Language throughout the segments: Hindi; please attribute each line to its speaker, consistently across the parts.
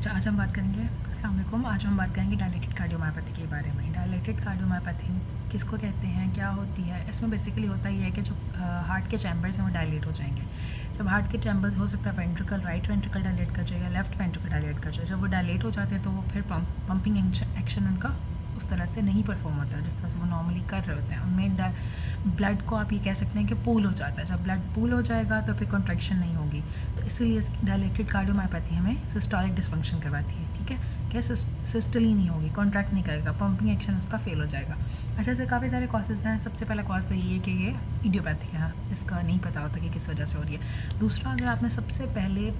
Speaker 1: अच्छा, आज हम बात करेंगे अस्सलाम वालेकुम। आज हम बात करेंगे डायलेटेड कार्डियोमायोपैथी के बारे में। डायलेटेड कार्डियोमायोपैथी किसको कहते हैं, क्या होती है? इसमें बेसिकली होता ये है कि जो हार्ट के चैम्बर्स हैं वो डायलेट हो जाएंगे। जब हार्ट के चैम्बर्स हो सकता है वेंट्रिकल, राइट वेंट्रिकल डायलेट कर जाए या लेफ्ट वेंट्रिकल डायलेट कर जाए। जब वो डायलेट हो जाते हैं तो वो फिर पंपिंग एक्शन उनका उस तरह से नहीं परफॉर्म होता है जिस तरह से वो नॉर्मली कर रहे होते हैं। उनमें ब्लड को आप ये कह सकते हैं कि पूल हो जाता है। जब ब्लड पूल हो जाएगा तो फिर कॉन्ट्रैक्शन नहीं होगी। तो इसीलिए डायलेटेड कार्डियोमायोपैथी हमें सिस्टोलिक डिसफंक्शन करवाती है। ठीक है, क्या सिस्टल ही नहीं होगी, कॉन्ट्रैक्ट नहीं करेगा, पंपिंग एक्शन उसका फेल हो जाएगा। अच्छा, से काफ़ी सारे कॉजेज़ हैं। सबसे पहला कॉज तो ये है कि ये इडियोपैथिक है, इसका नहीं पता होता कि किस वजह से हो रही है। दूसरा, अगर आपने सबसे पहले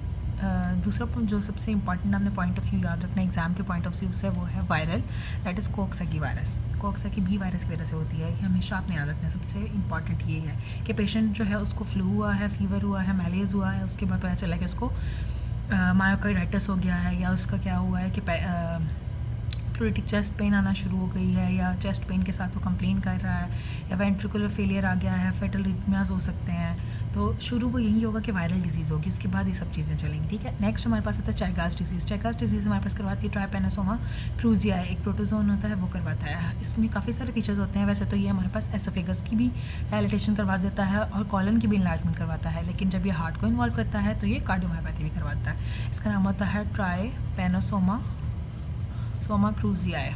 Speaker 1: दूसरा जो सबसे इंपॉर्टेंट आपने पॉइंट ऑफ व्यू याद रखना एग्जाम के पॉइंट ऑफ व्यू से, वो है वायरल, दैट इज़ कोक्साकी वायरस। कोक्साकी भी वायरस की वजह से होती है, ये हमेशा आपने याद रखना। सबसे इंपॉर्टेंट ये है कि पेशेंट जो है उसको फ्लू हुआ है, फीवर हुआ है, मैलेज हुआ है, उसके बाद पता चला कि उसको मायोकार्डाइटिस हो गया है, या उसका क्या हुआ है कि प्लूरिटिक चेस्ट पेन आना शुरू हो गई है, या चेस्ट पेन के साथ वो कंप्लेन कर रहा है, या वेंट्रिकुलर फेलियर आ गया है, फेटल रिथमियाज हो सकते हैं। तो शुरू वो यही होगा कि वायरल डिजीज़ होगी, उसके बाद ये सब चीज़ें चलेंगी। ठीक है, नेक्स्ट हमारे पास आता है चाइगास डिजीज़। चाइगास डिजीज़ हमारे पास करवाती है ट्राइपेनोसोमा क्रूजियाई, एक प्रोटोजोन होता है वो करवाता है। इसमें काफ़ी सारे फीचर्स होते हैं। वैसे तो ये हमारे पास एसोफेगस की भी डायलिटेशन करवा देता है और कॉलन की भी इनलार्जमेंट करवाता है, लेकिन जब ये हार्ट को इन्वॉल्व करता है तो ये कार्डियोमायोपैथी भी करवाता है। इसका नाम होता है ट्राइपेनोसोमा क्रूजियाई।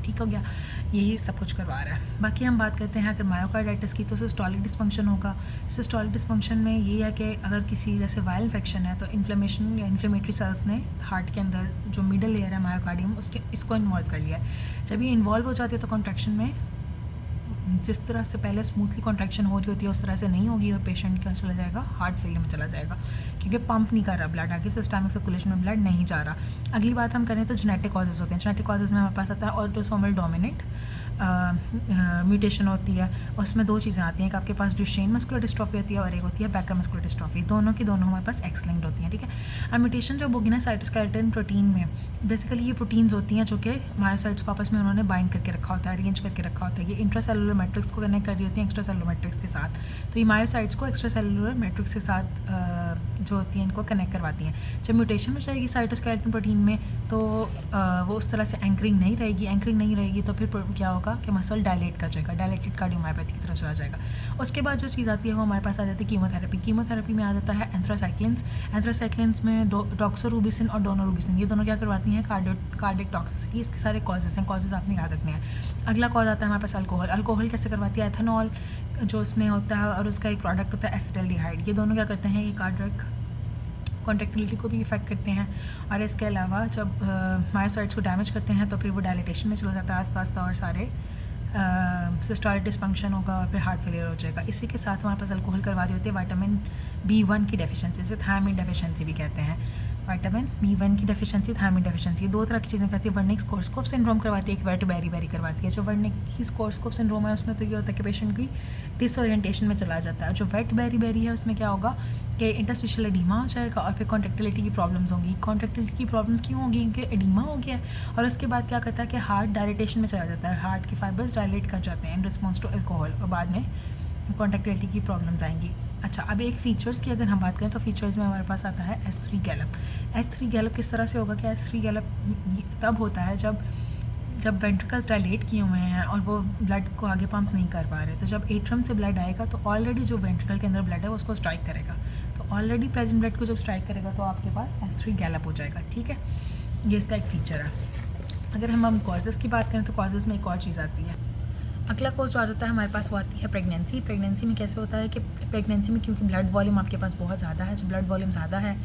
Speaker 1: ठीक हो गया, यही सब कुछ करवा रहा है। बाकी हम बात करते हैं अगर मायोकार्डाइटिस की, तो सिस्टोलिक डिसफंक्शन होगा। सिस्टोलिक डिसफंक्शन में ये है कि अगर किसी जैसे वायरल इन्फेक्शन है तो इन्फ्लेमेशन या इन्फ्लेमेटरी सेल्स ने हार्ट के अंदर जो मिडल लेयर है मायोकार्डियम इसको इन्वॉल्व कर लिया है। जब ये इन्वॉल्व हो जाती है तो कॉन्ट्रैक्शन में जिस तरह से पहले स्मूथली कॉन्ट्रैक्शन हो रही होती है उस तरह से नहीं होगी और पेशेंट क्या चला जाएगा, हार्ट फेलियर में चला जाएगा, क्योंकि पंप नहीं कर रहा ब्लड, आगे सिस्टमिक सर्कुलेशन में ब्लड नहीं जा रहा। अगली बात हम करें तो जेनेटिक कॉजेज़ होते हैं। जेनेटिक कॉजेज़ में हमारे पास आता है ऑटोसोमल डोमिनेंट म्यूटेशन होती है। उसमें दो चीज़ें आती हैं, एक आपके पास डुशेन मस्कुलर डिस्ट्रॉफी होती है और एक होती है बैकर मस्कुलर डिस्ट्रॉफी। दोनों की दोनों हमारे पास एक्स लिंक्ड होती हैं। ठीक है, और म्यूटेशन जब होगी ना साइटोस्केलेटन प्रोटीन में, बेसिकली ये प्रोटीन्स होती हैं जो कि मायोसाइट्स को आपस में उन्होंने बाइंड करके रखा होता है, अरेंज करके रखा होता है। ये इंट्रासेलुलर मैट्रिक्स को कनेक्ट कर रही होती हैं एक्स्ट्रा सेलुलर मैट्रिक्स के साथ। तो ये मायोसाइट्स को एक्स्ट्रा सेलुलर मैट्रिक्स के साथ जो होती हैं इनको कनेक्ट करवाती हैं। जब म्यूटेशन हो जाएगी साइटोस्केलेटन प्रोटीन में तो वो उस तरह से एंकरिंग नहीं रहेगी तो फिर क्या होगा कि मसल डायलेट कर जाएगा, डायलेटेड कार्डियोमायोपैथी की तरफ चला जाएगा। उसके बाद जो चीज़ आती है वो हमारे पास आ जाती है कीमोथेरेपी। कीमोथेरेपी में आ जाता है एंथ्रासाइक्लिन्स में डॉक्सोरूबिसिन और डोनोरूबिसिन, ये दोनों क्या करवाती हैं, कार्डियक टॉक्सिसिटी। इसके सारे कॉजेज़ हैं, कॉजेज़ आपने याद रखने हैं। अगला कॉज आता है हमारे पास अल्कोहल। अल्कोहल कैसे करवाती है, एथेनॉल जो उसमें होता है और उसका एक प्रोडक्ट होता है एसिटाल्डिहाइड, ये दोनों क्या करते हैं, ये कार्डियक कॉन्ट्रैक्टिलिटी को भी इफेक्ट करते हैं। और इसके अलावा जब मायोसाइट्स को डैमेज करते हैं तो फिर वो डायलिटेशन में चला जाता है आस्ता आस्ता और सारे सिस्टोलिक डिसफंक्शन होगा और फिर हार्ट फेलियर हो जाएगा। इसी के साथ हमारे पास अल्कोहल करवा रही होती है विटामिन B1 की डेफिशिएंसी, से थायमिन डेफिशिएंसी भी कहते हैं। विटामिन B1 की डेफिशिएंसी, थायमिन डेफिशिएंसी, दो तरह की चीज़ें करती है। वर्निक-कोर्सकोफ सिंड्रोम करवाती है, एक वेट बेरी करवाती है। जो वर्निक-कोर्सकोफ सिंड्रोम है उसमें तो ये होता है कि पेशेंट की डिसओरिएंटेशन में चला जाता है। जो वेट बेरी है उसमें क्या होगा कि इंटरस्टिशियल एडीमा हो जाएगा और फिर कॉन्ट्रैक्टिलिटी की प्रॉब्लम्स होंगी। कॉन्ट्रैक्टिलिटी की प्रॉब्लम्स क्यों होंगी, क्योंकि एडीमा हो गया है। और उसके बाद क्या करता है कि हार्ट डायलिटेशन में चला जाता है, हार्ट के फाइबर्स डायलेट कर जाते हैं इन रिस्पॉन्स टू अल्कोहल और बाद में कॉन्ट्रैक्टिलिटी की प्रॉब्लम्स आएंगी। अच्छा, अब एक फ़ीचर्स की अगर हम बात करें तो फीचर्स में हमारे पास आता है S3 गैलप। S3 गैलप किस तरह से होगा कि S3 गैलप तब होता है जब वेंट्रिकल्स डायलेट किए हुए हैं और वो ब्लड को आगे पंप नहीं कर पा रहे। तो जब एट्रम से ब्लड आएगा तो ऑलरेडी जो वेंट्रिकल के अंदर ब्लड है वो उसको स्ट्राइक करेगा। तो ऑलरेडी प्रेजेंट ब्लड को जब स्ट्राइक करेगा तो आपके पास S3 गैलप हो जाएगा। ठीक है, ये इसका एक फ़ीचर है। अगर हम कॉजेज़ की बात करें तो कॉजेज़ में एक और चीज़ आती है। अगला कॉज जो आ जाता है हमारे पास वो आती है प्रेगनेंसी। प्रेगनेंसी में कैसे होता है कि प्रेगनेंसी में क्योंकि ब्लड वॉल्यूम आपके पास बहुत ज़्यादा है, जब ब्लड वॉल्यूम ज़्यादा है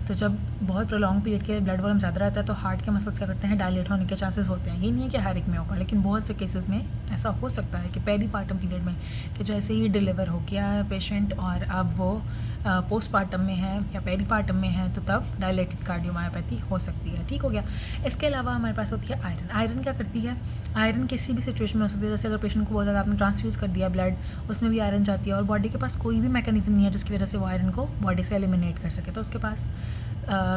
Speaker 1: तो जब बहुत प्रोलॉन्ग पीरियड के ब्लड वॉल्यूम ज़्यादा रहता है तो हार्ट के मसल्स क्या करते हैं, डायलेट होने के चांसेस होते हैं। ये नहीं है कि हर एक में होगा, लेकिन बहुत से केसेस में ऐसा हो सकता है कि पेरीपार्टम पीरियड में कि जैसे ही डिलीवर हो गया है पेशेंट और अब वो पोस्टपार्टम में है या पेरीपार्टम में है तो तब डायलेटेड कार्डियोमायोपैथी हो सकती है। ठीक हो गया। इसके अलावा हमारे पास होती है आयरन। आयरन क्या करती है, आयरन किसी भी सिचुएशन में हो सकती है। जैसे अगर पेशेंट को बहुत ज़्यादा आपने ट्रांसफ्यूज़ कर दिया ब्लड, उसमें भी आयरन जाती है और बॉडी के पास कोई भी मैकेनिज्म नहीं है जिसकी वजह से वो आयरन को बॉडी से एलिमिनेट कर सके। तो उसके पास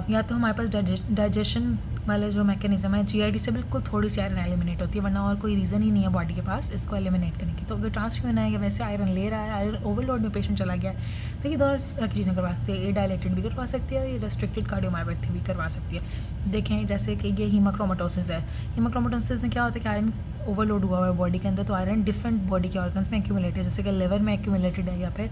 Speaker 1: या तो हमारे पास डाइजेशन वाले जो मैकेनिज्म है, GIT से बिल्कुल थोड़ी सी आयरन एलिमिनेट होती है, वरना और कोई रीज़न ही नहीं है बॉडी के पास इसको एलिमिनेट करने की। तो अगर ट्रांसफ्यूजन है या वैसे आयरन ले रहा है, आयरन ओवरलोड में पेशेंट चला गया है, तो ये दोनों तरह की चीज़ें करवा सकते हैं। ये डायलेटेड भी करवा सकती है और ये रेस्ट्रिक्टेड कार्डियोमायोपैथी भी करवा सकती है। देखें जैसे कि ये हीमोक्रोमेटोसिस है, हीमोक्रोमेटोसिस में क्या होता है कि आयरन ओवरलोड हुआ हुआ है बॉडी के अंदर, तो आयरन डिफरेंट बॉडी के ऑर्गन्स में एक्यूमुलेटेड है, जैसे कि लिवर में एक्यूमुलेटेड है या फिर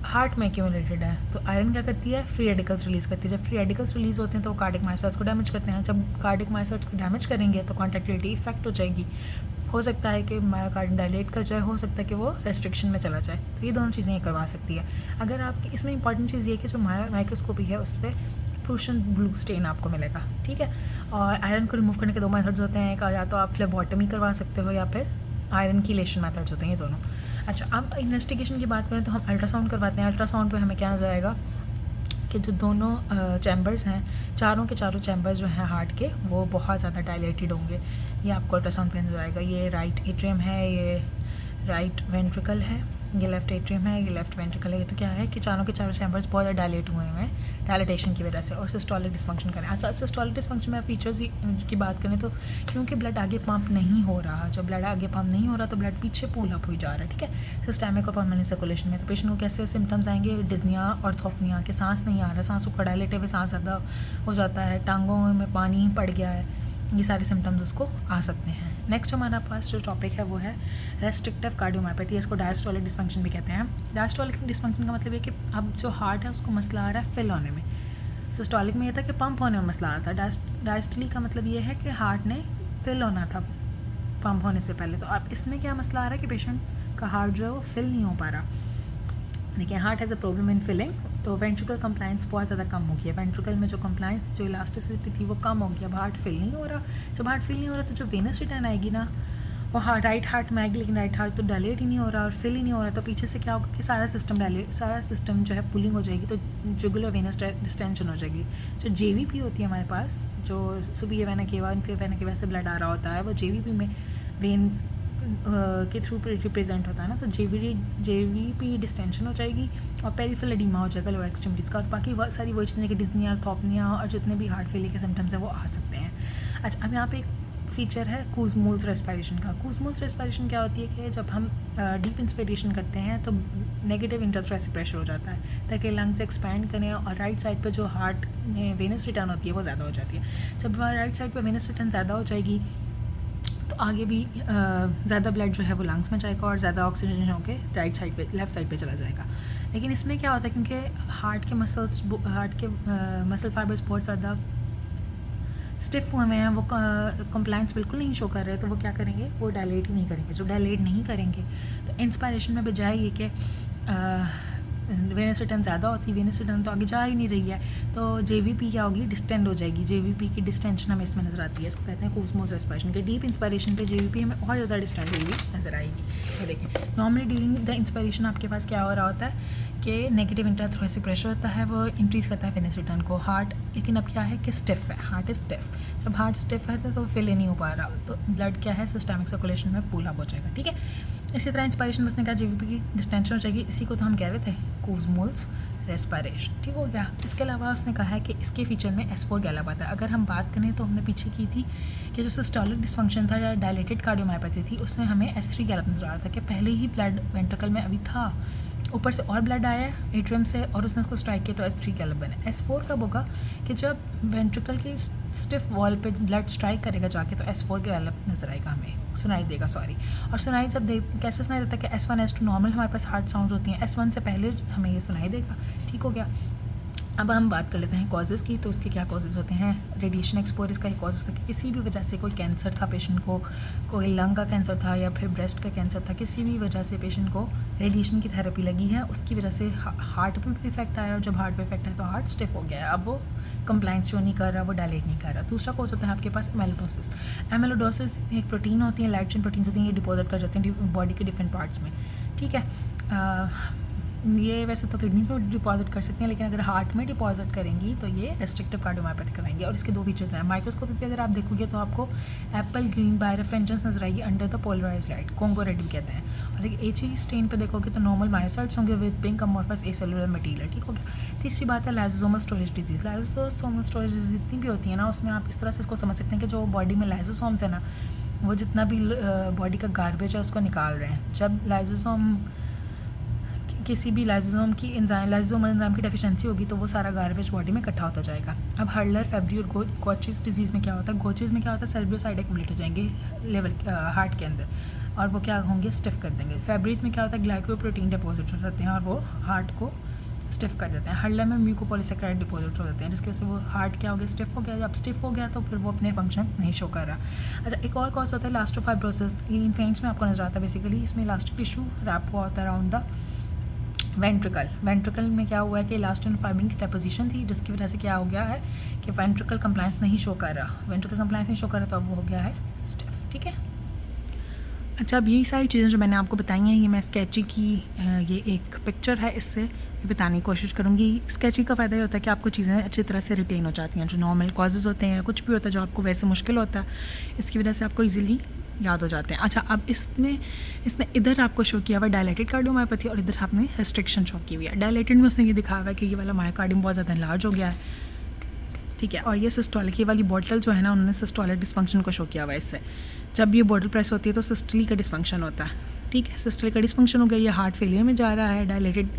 Speaker 1: हार्ट में एक्यूमुलेटेड है। तो आयरन क्या करती है, फ्री रेडिकल्स रिलीज़ करती है। जब फ्री रेडिकल्स रिलीज़ होते हैं तो कार्डिक मायोसाइट्स को डैमेज करते हैं। जब कार्डिक मायोसाइट्स को डैमेज करेंगे तो कॉन्ट्रैक्टिलिटी इफेक्ट हो जाएगी, हो सकता है कि मायोकार्डियम डायलेट कर जाए, हो सकता है कि वो रेस्ट्रिक्शन में चला जाए। तो ये दोनों चीज़ें ये करवा सकती है। अगर आप इसमें इंपॉर्टेंट चीज़ ये कि जो माइक्रोस्कोपी है उस पर प्रूशन ब्लू स्टेन आपको मिलेगा, ठीक है। और आयरन को रिमूव करने के 2 मेथड्स होते हैं, एक या तो आप फ्लेबोटमी करवा सकते हो या फिर आयरन कीलेशन मेथड्स होते हैं, ये दोनों। अच्छा, अब इन्वेस्टिगेशन की बात करें तो हम अल्ट्रासाउंड करवाते हैं। अल्ट्रासाउंड पे हमें क्या नजर आएगा कि जो दोनों चैम्बर्स हैं, चारों के चारों चैम्बर्स जो हैं हार्ट के, वो बहुत ज़्यादा डायलेटेड होंगे। ये आपको अल्ट्रासाउंड पे नजर आएगा। ये राइट एट्रियम है, ये राइट वेंट्रिकल है, ये लेफ्ट एट्रियम है, ये लेफ्ट वेंट्रिकल है। ये तो क्या है कि चारों के चारों चैम्बर्स बहुत ज़्यादा डायलेट हुए हैं डायलेटेशन की वजह से, और सिस्टोलिक डिस्फंक्शन करें। अच्छा, सिस्टोलिक डिस्फंक्शन में फीचर्स की बात करें तो क्योंकि ब्लड आगे पंप नहीं हो रहा, जब ब्लड आगे पंप नहीं हो रहा तो ब्लड पीछे पुल अप हो जा रहा है, ठीक है, सिस्टेमिक और परमानेंट सर्कुलेशन में। तो पेशेंट को कैसे सिम्टम्स आएंगे, डिस्निया और थोपनिया के, सांस नहीं आ रहा, सांस को डायलेटेड हुए सांस ज़्यादा हो जाता है, टांगों में पानी पड़ गया है, ये सारे सिम्टम्स उसको आ सकते हैं। नेक्स्ट हमारा पास जो टॉपिक है वो है रेस्ट्रिक्टिव कार्डियोमायोपैथी, इसको डायस्टोलिक डिस्फंक्शन भी कहते हैं। डायस्टोलिक डिस्फंक्शन का मतलब है कि अब जो हार्ट है उसको मसला आ रहा है फिल होने में। सिस्टोलिक में ये था कि पंप होने में मसला आ रहा था। डायस्टोलिक का मतलब ये है कि हार्ट ने फिल होना था पंप होने से पहले। तो अब इसमें क्या मसला आ रहा है कि पेशेंट का हार्ट जो है वो फिल नहीं हो पा रहा। देखिए, heart has a problem in filling, तो वेंट्रिकल कंप्लाइंस बहुत ज़्यादा कम हो गया। वेंट्रिकल में जो कंप्लाइंस, जो इलास्टिसिटी थी वो कम हो गया। अब हार्ट फिल नहीं हो रहा। जब हार्ट फिल नहीं हो रहा तो जो वेनस रिटर्न आएगी ना, वो राइट हार्ट में आएगी, लेकिन राइट हार्ट तो डायलेट ही नहीं हो रहा और फिल ही नहीं हो रहा। तो पीछे से क्या होगा कि सारा सिस्टम जो है पुलिंग हो जाएगी, तो जुगुलर वेनस डिस्टेंशन हो जाएगी। जो JVP होती है हमारे पास, जो superior vena cava, inferior vena cava से ब्लड आ रहा होता है, वो JVP में वेन्स के थ्रू रिप्रेजेंट होता है ना, तो JVP डिस्टेंशन हो जाएगी और पेरिफेरल एडिमा हो जाएगा लोअर एक्सट्रीमिटीज़ का, और बाकी बहुत सारी वही चीज़ें कि डिस्निया, थोपनिया और जितने भी हार्ट फेलियर के सिम्टम्स हैं वो आ सकते हैं। अच्छा, अब यहाँ पे एक फीचर है कुज़मोल्स रेस्पिरेशन का। कुज़मोल्स रेस्पिरेशन क्या होती है कि जब हम डीप इंस्पिरेशन करते हैं तो नेगेटिव इंटरथोरेसिक प्रेशर हो जाता है ताकि लंग्स एक्सपैंड करें, और राइट साइड पे जो हार्ट में वेनस रिटर्न होती है वो ज़्यादा हो जाती है। जब राइट साइड पे वेनस रिटर्न ज़्यादा हो जाएगी तो आगे भी ज़्यादा ब्लड जो है वो लंग्स में जाएगा और ज़्यादा ऑक्सीजन होकर राइट साइड पे, लेफ़्ट साइड पे चला जाएगा। लेकिन इसमें क्या होता है, क्योंकि हार्ट के मसल फाइबर्स बहुत ज़्यादा स्टिफ हुए हैं, वो कंप्लाइंस बिल्कुल नहीं शो कर रहे, तो वो क्या करेंगे, वो डायलेट ही नहीं करेंगे। जब डायलेट नहीं करेंगे तो इंस्पायरेशन में बजाय ये कि वेनस रिटर्न ज़्यादा होती है, वेनस रिटर्न तो आगे जा ही नहीं रही है, तो JVP क्या होगी, डिस्टेंड हो जाएगी। JVP की डिस्टेंशन हमें इसमें नज़र आती है, इसको कहते हैं कुज़मोल्स रेस्पिरेशन के। डीप इंस्पायरेशन पे JVP हमें और ज़्यादा डिस्टेंड हुई हुई नज़र आएगी। तो देखें, नॉर्मली ड्यूरिंग द इंस्पायरेशन आपके पास क्या हो रहा होता है कि नेगेटिव इंटरथोरेसिक प्रेशर होता है, वो इंक्रीज़ करता है वेनस रिटर्न को। हार्ट लेकिन अब क्या है कि स्टिफ है, हार्ट इज स्टिफ। जब हार्ट स्टिफ है तो फिल नहीं हो पा रहा, तो ब्लड क्या है, सिस्टमिक सर्कुलेशन में पुल अप हो जाएगा, ठीक है। इसी तरह इंस्पायरेशन बसने का JVP की डिस्टेंशन हो जाएगी, इसी को तो हम कह रहे थे कुज़मोल्स रेस्पिरेशन, ठीक हो गया। इसके अलावा उसने कहा है कि इसके फीचर में S4 गैलप आता है। अगर हम बात करें तो हमने पीछे की थी कि जो सिस्टोलिक डिस्फंक्शन था या डायलेटेड कार्डियोमायोपैथी थी, उसमें हमें S3 गैलप नजर आ रहा था कि पहले ही ब्लड वेंट्रिकल में अभी था, ऊपर से और ब्लड आया एट्रियम से और उसने उसको स्ट्राइक किया, तो S3 गैलप बना। S4 कब होगा कि जब वेंट्रिकल की स्टिफ वॉल पे ब्लड स्ट्राइक करेगा जाके, तो S4 गैलप नजर आएगा, हमें सुनाई देगा, सॉरी। और सुनाई जब कैसे सुनाई देता है कि S1 S2 नॉर्मल हमारे पास हार्ट साउंड होती हैं, S1 से पहले हमें ये सुनाई देगा, ठीक हो गया। अब हम बात कर लेते हैं कॉजेज़ की, तो उसके क्या कॉजेज़ होते हैं। रेडिएशन एक्सपोजर का ही कॉज होता है कि किसी भी वजह से कोई कैंसर था पेशेंट को, कोई लंग का कैंसर था या फिर ब्रेस्ट का कैंसर था, किसी भी वजह से पेशेंट को रेडिएशन की थेरेपी लगी है, उसकी वजह से हार्ट पर भी इफेक्ट आया, और जब हार्ट पर इफेक्ट आया तो हार्ट स्टिफ हो गया है, अब वो कंप्लाइंस शो नहीं कर रहा, वो डायलेट नहीं कर रहा। दूसरा कॉज होता है आपके पास एमेलोडोसिस। एमेलोडोसिस एक प्रोटीन होती है, लाइट चेन प्रोटीन होती हैं, ये डिपॉजिट कर जाते हैं बॉडी के डिफरेंट पार्ट्स में, ठीक है। ये वैसे तो किडनी में डिपॉजिट कर सकते हैं, लेकिन अगर हार्ट में डिपॉजिट करेंगी तो ये रेस्ट्रिक्टिव कार्डियोमायोपैथी करवाएंगे। और इसके दो फीचर्स हैं। माइक्रोस्कोपी पे अगर आप देखोगे तो आपको एप्पल ग्रीन बायरेफ्रेंजेंस नजर आएगी under the polarised light, Congo red भी कहते हैं। और एक एच स्टेन पे देखोगे तो नॉर्मल मायोसाइट्स होंगे विद पिंक अमॉर्फस एसेलुलर मटीरियल, ठीक हो गया। तीसरी बात है lysosomal storage disease. Lysosomal storage disease जितनी भी होती है ना, उसमें आप इस तरह से इसको समझ सकते हैं कि जो बॉडी में लाइसोसोम्स है ना, वो जितना भी बॉडी का गार्बेज है उसको निकाल रहे हैं। जब लाइसोसोम किसी भी लाइसोसोम की लाइसोसोमल एंजाइम की डेफिशिएंसी होगी तो वो सारा गार्बेज बॉडी में इकट्ठा होता जाएगा। अब हर्लर, फेब्री और गोचेस डिजीज़ में क्या होता है, गोचेस में क्या होता है, सेरेब्रोसाइड एक्युमुलेट हो जाएंगे लेवल हार्ट के अंदर और वो क्या होंगे, स्टिफ कर देंगे। फेब्रीज में क्या होता है, ग्लाइकोप्रोटीन डिपॉजिट हो जाते हैं और वो हार्ट को स्टिफ कर देते हैं। हर्लर में म्यूकोपॉलीसेकेराइड डिपॉजिट हो जाते हैं जिसकी वजह से वो हार्ट क्या हो गया, स्टिफ हो गया। जब स्टिफ हो गया तो फिर वो अपने फंक्शंस नहीं शो कर रहा। अच्छा, एक और कॉज होता है इलास्टोफाइब्रोसिस। इन्फेंट्स में आपको नजर आता है बेसिकली, इसमें इलास्टिक टिश्यू रैप हुआ होता है अराउंड द वेंट्रिकल में क्या हुआ है कि इलास्टिन फाइब्रिन की डेपोजिशन थी जिसकी वजह से क्या हो गया है कि वेंट्रिकल कंप्लायंस नहीं शो कर रहा। वेंट्रिकल कंप्लायंस नहीं शो कर रहा तो अब वो हो गया है स्टिफ, ठीक है। अच्छा, अब यही सारी चीज़ें जो मैंने आपको बताई हैं, ये मैं स्केची की ये एक पिक्चर है, इससे बताने की कोशिश करूँगी। स्केची का फ़ायदा ये होता है कि आपको चीज़ें अच्छी तरह से रिटेन हो जाती हैं। जो नॉर्मल कॉजेज़ होते हैं या कुछ भी होता है जो आपको वैसे मुश्किल होता है, इसकी वजह से आपको ईजिली याद हो जाते हैं। अच्छा, अब इसने इधर आपको शो किया हुआ डायलेटेड कार्डियोमायोपैथी और इधर आपने रेस्ट्रिक्शन शो की हुई है। डायलेटेड में उसने ये दिखाया हुआ है कि ये वाला मायोकार्डियम बहुत ज़्यादा लार्ज हो गया है, ठीक है। और ये सिस्टोलिक, ये वाली बॉटल जो है ना, उन्होंने सिस्टोलिक डिस्फंक्शन को शो किया हुआ है इससे। जब ये बॉटल प्रेस होती है तो सिस्टोली का डिस्फंक्शन होता है, ठीक है। सिस्टोली का डिस्फंक्शन हो गया, ये हार्ट फेलियर में जा रहा है।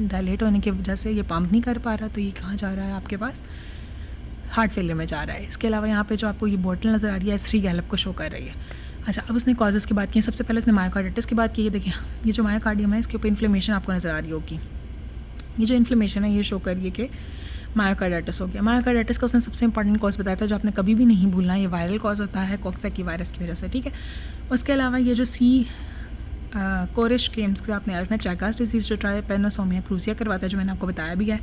Speaker 1: डायलेट होने की वजह से ये पंप नहीं कर पा रहा, तो ये कहाँ जा रहा है, आपके पास हार्ट फेलियर में जा रहा है। इसके अलावा यहाँ पे जो आपको ये बॉटल नज़र आ रही है S3 गैलप को शो कर रही है। अच्छा, अब उसने कॉजेज़ की बात की। सबसे पहले उसने मायोकार्डाइटिस की बात की है। देखिए, ये जो मायोकार्डियम है इसके ऊपर इन्फ्लेमेशन आपको नज़र आ रही होगी। ये जो इन्फ्लेमेशन है ये शो कर रही है कि मायोकार्डाइटिस हो गया। मायोकार्डाइटिस का उसने सबसे इंपॉर्टेंट कॉज बताया था जो आपने कभी भी नहीं भूलना, ये वायरल कॉज होता है कॉक्सैकी वायरस की वजह से, ठीक है। उसके अलावा ये जो कोरिश गेम्स का आपने रखना चैकास डिजीज़ जो ट्राइपेनोसोमिया क्रूजिया करवाता है, जो मैंने आपको बताया भी है।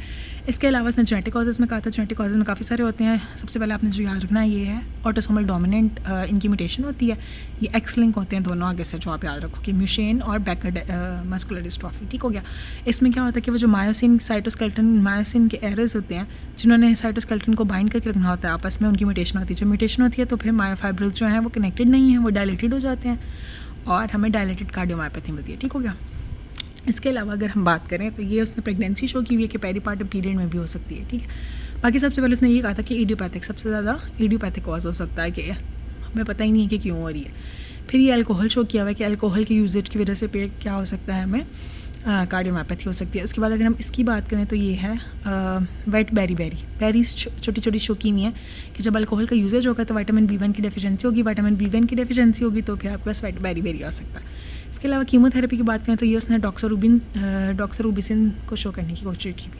Speaker 1: इसके अलावा इसने जेनेटिक कॉजेज़ में कहा था। जेनेटिक कॉजेज़ में काफ़ी सारे होते हैं। सबसे पहले आपने जो याद रखना है ये है ऑटोसोमल डोमिनेंट इनकी म्यूटेशन होती है। ये एक्स लिंक होते हैं दोनों आगे से, जो आप याद रखो कि म्यूशेन और बैकर मस्कुलर डिस्ट्रॉफी, ठीक हो गया। इसमें क्या होता है कि वो जो मायोसिन साइटोस्केलेटन मायोसिन के एरर्स होते हैं जिन्होंने साइटोस्केलेटन को बाइंड करके रखना होता है आपस में, उनकी म्यूटेशन होती है। जब म्यूटेशन होती है तो फिर मायोफाइब्रिल्स जो हैं वो कनेक्टेड नहीं है, वो डायलेटेड हो जाते हैं और हमें डायलेटेड कार्डियोमायोपैथी मिलती है, ठीक हो गया। इसके अलावा अगर हम बात करें तो ये उसने प्रेगनेंसी शो की हुई है कि पेरीपार्टम पीरियड में भी हो सकती है, ठीक है। बाकी सबसे पहले उसने ये कहा था कि इडियोपैथिक सबसे ज़्यादा इडियोपैथिक कॉज हो सकता है, कि हमें पता ही नहीं है कि क्यों हो रही है। फिर ये अल्कोहल शो किया हुआ है कि अल्कोहल के यूजेज की वजह से पे क्या हो सकता है, हमें कार्डियोमायोपैथी हो सकती है। उसके बाद अगर हम इसकी बात करें तो ये है वेट बेरीज छोटी छोटी शो की हुई है कि जब अल्कोहल का यूजेज होगा तो विटामिन B1 की डेफिशिएंसी होगी। विटामिन B1 की डेफिशिएंसी होगी तो फिर आपके पास वेट बेरी आ सकता है। इसके अलावा कीमोथेरेपी की बात करें तो ये उसने डॉक्सोरूबिसिन को शो करने की कोशिश की।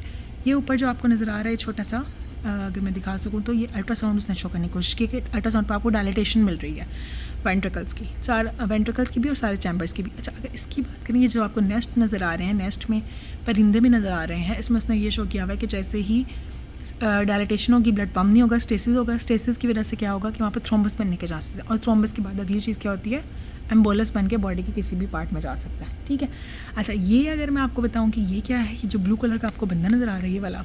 Speaker 1: ये ऊपर जो आपको नज़र आ रहा है छोटा सा, अगर मैं दिखा सकूँ तो ये अल्ट्रासाउंड उसने शो करने की कोशिश की कि अल्ट्रासाउंड पर आपको डायलेटेशन मिल रही है वेंट्रिकल्स की, वेंट्रिकल्स की भी और सारे चैम्बर्स की भी। अच्छा, अगर इसकी बात करें, ये जो आपको नेस्ट नज़र आ रहे हैं, नेस्ट में परिंदे भी नज़र आ रहे हैं। इसमें उसने ये शो किया हुआ है कि जैसे ही डायलेटेशन होगी ब्लड पम्प नहीं होगा, स्टेसिस होगा। स्टेसिस की वजह से क्या होगा कि वहाँ पर थ्रोम्बस बनने के चांसेस है, और थ्रोम्बस के बाद अगली चीज़ क्या होती है, एम्बोलस बन के बॉडी के किसी भी पार्ट में जा सकता है, ठीक है। अच्छा, ये अगर मैं आपको बताऊँ कि ये क्या है, ये जो ब्लू कलर का आपको बंदा नज़र आ रहा है ये वाला,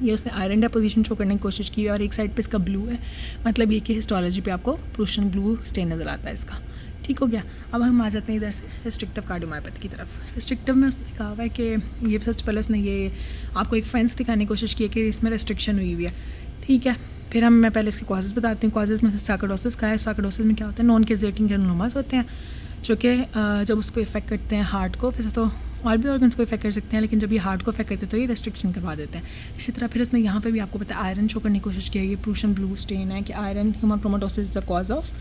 Speaker 1: ये उसने आयरन डेपोजिशन शो करने की कोशिश की है और एक साइड पे इसका ब्लू है, मतलब ये कि हिस्टोलॉजी पे आपको प्रूशियन ब्लू स्टेन नज़र आता है इसका, ठीक हो गया। अब हम आ जाते हैं इधर से रिस्ट्रिक्टिव कार्डियोमायोपैथी की तरफ। रिस्ट्रिक्टिव में उसने कहा हुआ है कि ये सबसे पहले उसने ये आपको एक फेंस दिखाने की कोशिश की है कि इसमें रेस्ट्रिक्शन हुई है, ठीक है। फिर मैं पहले इसके कॉजेज़ बताती हूँ। कॉजेज़ में से सार्कोइडोसिस का है। सार्कोइडोसिस में क्या होता है, नॉन केजेटिंग ग्रेनुलोमास होते हैं जो कि जब उसको इफेक्ट करते हैं हार्ट को, वैसे तो और भी ऑर्गन्स को इफेक्ट कर सकते हैं, लेकिन जब ये हार्ट को इफेक्ट करते हैं तो ये रेस्ट्रिक्शन करवा देते हैं। इसी तरह फिर उसने यहाँ पे भी आपको पता है आयरन शो करने की कोशिश की है। ये प्रूशियन ब्लू स्टेन है कि iron haemochromatosis is the cause of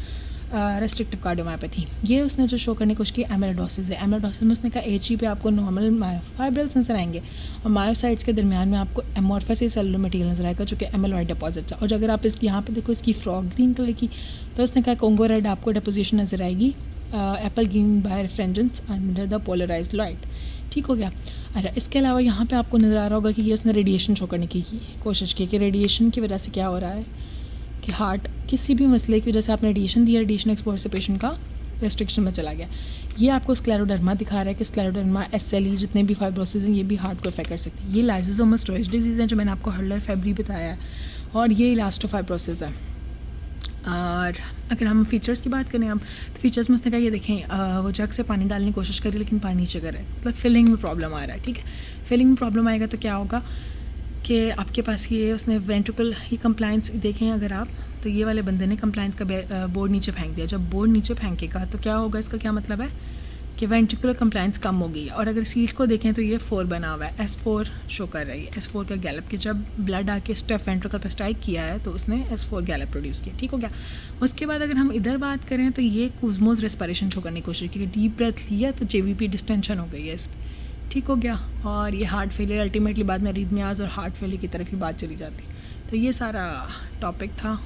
Speaker 1: restrictive cardiomyopathy. ये उसने जो शो करने की कोशिश की एमिलोडोसिस है। एमिलोडोसिस में उसने कहा HE पे आपको नॉर्मल मायोफाइब्रिल्स नजर आएंगे और मायोसाइट्स के दरमियान में आपको एमॉर्फस सेलुलर मटेरियल नजर आएगा जो कि एमिलॉइड डिपॉजिट्स है। और अगर आप इसकी यहाँ पे देखो इसकी फ्रॉग ग्रीन कलर की, तो उसने कहा कोंगो रेड आपको डिपोजिशन नजर आएगी apple green birefringence under the polarised light, ठीक हो गया। अच्छा, इसके अलावा यहाँ पे आपको नज़र आ रहा होगा कि ये उसने रेडिएशन शो करने की कोशिश की कि रेडिएशन की वजह से क्या हो रहा है कि हार्ट किसी भी मसले की वजह से आपने रेडिएशन दिया, रेडिएशन एक्सपोजर से पेशेंट का रेस्ट्रिक्शन में चला गया। ये आपको स्क्लेरोडर्मा दिखा रहा है कि स्क्लेरोडर्मा SLE जितने भी फाइब्रोसिस हैं ये भी हार्ट को अफेक्ट कर सकते हैं। ये लाइसोसोमल स्टोरेज डिजीज़ हैं जो मैंने आपको हर्लर फेब्री बताया है, और ये इलास्टोफाइब्रोसिस है। और अगर हम फीचर्स की बात करें अब, तो फीचर्स में उसने कहा ये देखें, वो जग से पानी डालने की कोशिश करी लेकिन पानी नीचे कर रहा है, मतलब फिलिंग में प्रॉब्लम आ रहा है। ठीक है, फिलिंग में प्रॉब्लम आएगा तो क्या होगा कि आपके पास ये उसने वेंट्रिकल ये कंप्लाइंस देखें अगर आप, तो ये वाले बंदे ने कंप्लाइंस का बोर्ड नीचे फेंक दिया। जब बोर्ड नीचे फेंकेगा तो क्या होगा, इसका क्या मतलब है कि वेंट्रिकुलर कंप्लाइंस कम हो गई है। और अगर सीट को देखें तो ये 4 बना हुआ है, S4 शो कर रही है, S4 का गैलप, कि जब ब्लड आके स्टेफ वेंट्रिकल पर स्ट्राइक किया है तो उसने S4 गैलप प्रोड्यूस किया। ठीक हो गया। उसके बाद अगर हम इधर बात करें तो ये कुज़मोस रेस्पिरेशन शो करने की कोशिश की, डीप ब्रेथ लिया तो JVP डिस्टेंशन हो गई है इसकी। ठीक हो गया। और ये हार्ट फेलियर अल्टीमेटली बाद में अरीथमियाज और हार्ट फेलियर की तरफ ही बात चली जाती। तो ये सारा टॉपिक था।